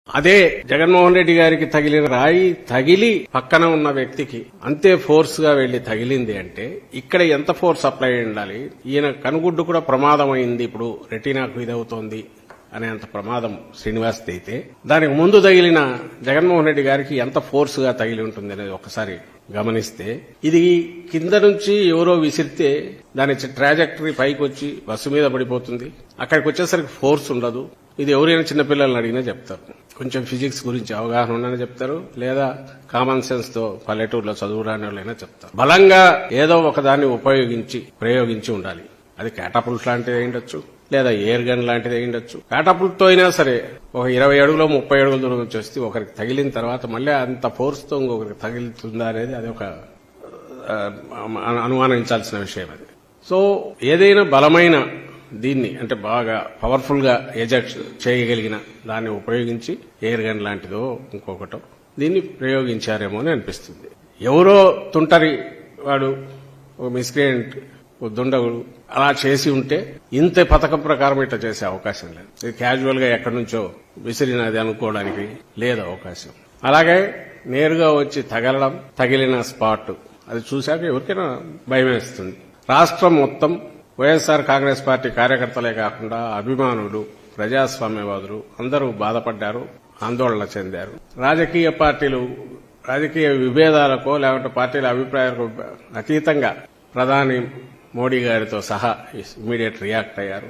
అదే జగన్మోహన్ రెడ్డి గారికి తగిలిన రాయి తగిలి పక్కన ఉన్న వ్యక్తికి అంతే ఫోర్స్ గా వెళ్లి తగిలింది అంటే ఇక్కడ ఎంత ఫోర్స్ అప్లై ఉండాలి. ఈయన కనుగుడ్డు కూడా ప్రమాదమైంది, ఇప్పుడు రెటీనాకు ఇదవుతోంది అనేంత ప్రమాదం శ్రీనివాస్ అయితే దానికి ముందు తగిలిన జగన్మోహన్ రెడ్డి గారికి ఎంత ఫోర్స్ గా తగిలి ఉంటుంది అనేది ఒకసారి గమనిస్తే, ఇది కింద నుంచి ఎవరో విసిరితే దాని ట్రాజెక్టరీ పైకి వచ్చి బస్సు మీద పడిపోతుంది. అక్కడికి వచ్చేసరికి ఫోర్స్ ఉండదు. ఇది ఎవరైనా చిన్నపిల్లల్ని అడిగినా చెప్తారు. కొంచెం ఫిజిక్స్ గురించి అవగాహన ఉండని చెప్తారు, లేదా కామన్ సెన్స్ తో పల్లెటూరులో చదువు రాని వాళ్ళైనా చెప్తారు. బలంగా ఏదో ఒకదాన్ని ప్రయోగించి ఉండాలి. అది క్యాటపుల్ట్ లాంటిది అయ్యుండొచ్చు, లేదా ఎయిర్ గన్ లాంటిది అయ్యుండొచ్చు. క్యాటపుల్ట్ తో అయినా సరే ఒక 20 అడుగులో 30 అడుగుల దూరం నుంచి వస్తే ఒకరికి తగిలిన తర్వాత మళ్ళీ అంత ఫోర్స్ తో ఇంకొకరికి తగిలితుందా అనేది అది ఒక అనుమానించాల్సిన విషయం. అది సో ఏదైనా బలమైన దీన్ని అంటే బాగా పవర్ఫుల్ గా ఎజెక్ట్ చేయగలిగిన దాన్ని ఉపయోగించి ఎయిర్ గన్ లాంటిదో ఇంకొకటో దీన్ని ప్రయోగించారేమో అని అనిపిస్తుంది. ఎవరో తుంటరి వాడు మిస్క్రియంట్ దుండగుడు అలా చేసి ఉంటే ఇంత పథకం ప్రకారం ఇట్లా చేసే అవకాశం లేదు. ఇది క్యాజువల్ గా ఎక్కడి నుంచో విసిరినది అనుకోవడానికి లేదు అవకాశం. అలాగే నేరుగా వచ్చి తగిలిన స్పాట్ అది చూశాక ఎవరికైనా భయం వేస్తుంది. రాష్ట్రం మొత్తం వైఎస్ఆర్ కాంగ్రెస్ పార్టీ కార్యకర్తలే కాకుండా అభిమానులు, ప్రజాస్వామ్యవాదులు అందరూ బాధపడ్డారు, ఆందోళన చెందారు. రాజకీయ విభేదాలకో లేకుంటే పార్టీల అభిప్రాయాలకు అతీతంగా ప్రధాని మోడీ గారితో సహా ఇమీడియట్ రియాక్ట్ అయ్యారు.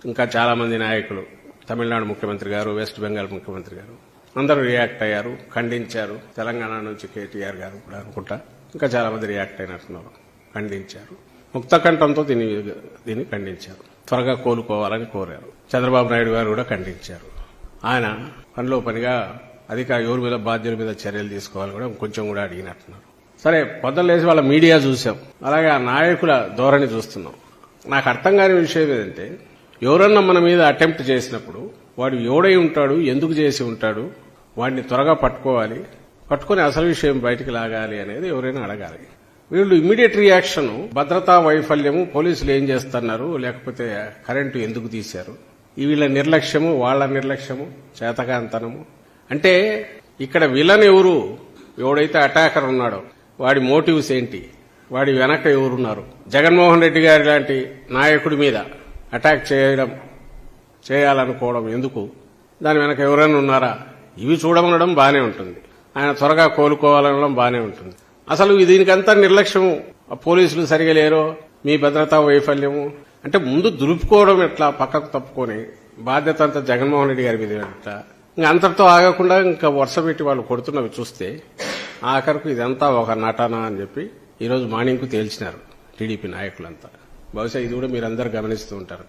ఇంకా చాలా మంది నాయకులు, తమిళనాడు ముఖ్యమంత్రి గారు, వెస్ట్ బెంగాల్ ముఖ్యమంత్రి గారు అందరూ రియాక్ట్ అయ్యారు, ఖండించారు. తెలంగాణ నుంచి కేటీఆర్ గారు కూడా అనుకుంటా ఇంకా చాలా మంది రియాక్ట్ అయినట్టున్నారు, ఖండించారు. ముక్తకంఠంతో దీన్ని ఖండించారు. త్వరగా కోలుకోవాలని కోరారు. చంద్రబాబు నాయుడు గారు కూడా ఖండించారు. ఆయన పనిలో పనిగా ఎవరి మీద బాధ్యుల మీద చర్యలు తీసుకోవాలని కూడా కొంచెం కూడా అడిగినట్టున్నారు. సరే, పొద్దున లేచి వాళ్ళ మీడియా చూసాం, అలాగే ఆ నాయకుల ధోరణి చూస్తున్నాం. నాకు అర్థం కాని విషయం ఏంటంటే, ఎవరన్నా మన మీద అటెంప్ట్ చేసినప్పుడు వాడు ఎవడై ఉంటాడు, ఎందుకు చేసి ఉంటాడు, వాడిని త్వరగా పట్టుకొని అసలు విషయం బయటికి లాగాలి అనేది ఎవరైనా అడగాలి. వీళ్ళు ఇమ్మీడియట్ రియాక్షన్ భద్రతా వైఫల్యము, పోలీసులు ఏం చేస్తున్నారు, లేకపోతే కరెంటు ఎందుకు తీశారు, వీళ్ళ నిర్లక్ష్యము, వాళ్ల నిర్లక్ష్యము, చేతకాంతనము. అంటే ఇక్కడ విలన్ ఎవడైతే అటాకర్ ఉన్నాడో వాడి మోటివ్స్ ఏంటి, వాడి వెనక ఎవరున్నారు. జగన్మోహన్ రెడ్డి గారి లాంటి నాయకుడి మీద అటాక్ చేయాలనుకోవడం ఎందుకు, దాని వెనక ఎవరైనా ఉన్నారా, ఇవి చూడమనడం బానే ఉంటుంది. ఆయన త్వరగా కోలుకోవాలనడం బానే ఉంటుంది. అసలు దీనికంతా నిర్లక్ష్యము, పోలీసులు సరిగా లేరో, మీ భద్రతా వైఫల్యము అంటే ముందు దులుపుకోవడం ఎట్లా, పక్కకు తప్పుకొని బాధ్యత అంతా జగన్మోహన్ రెడ్డి గారి మీద ఎట్లా, ఇంకా అంతటితో ఆగకుండా ఇంకా వరుస పెట్టి వాళ్ళు కొడుతున్నవి చూస్తే ఆఖరకు ఇదంతా ఒక నటన అని చెప్పి ఈరోజు మార్నింగ్ కు తేల్చినారు టీడీపీ నాయకులంతా. బహుశా ఇది కూడా మీరందరూ గమనిస్తూ ఉంటారు.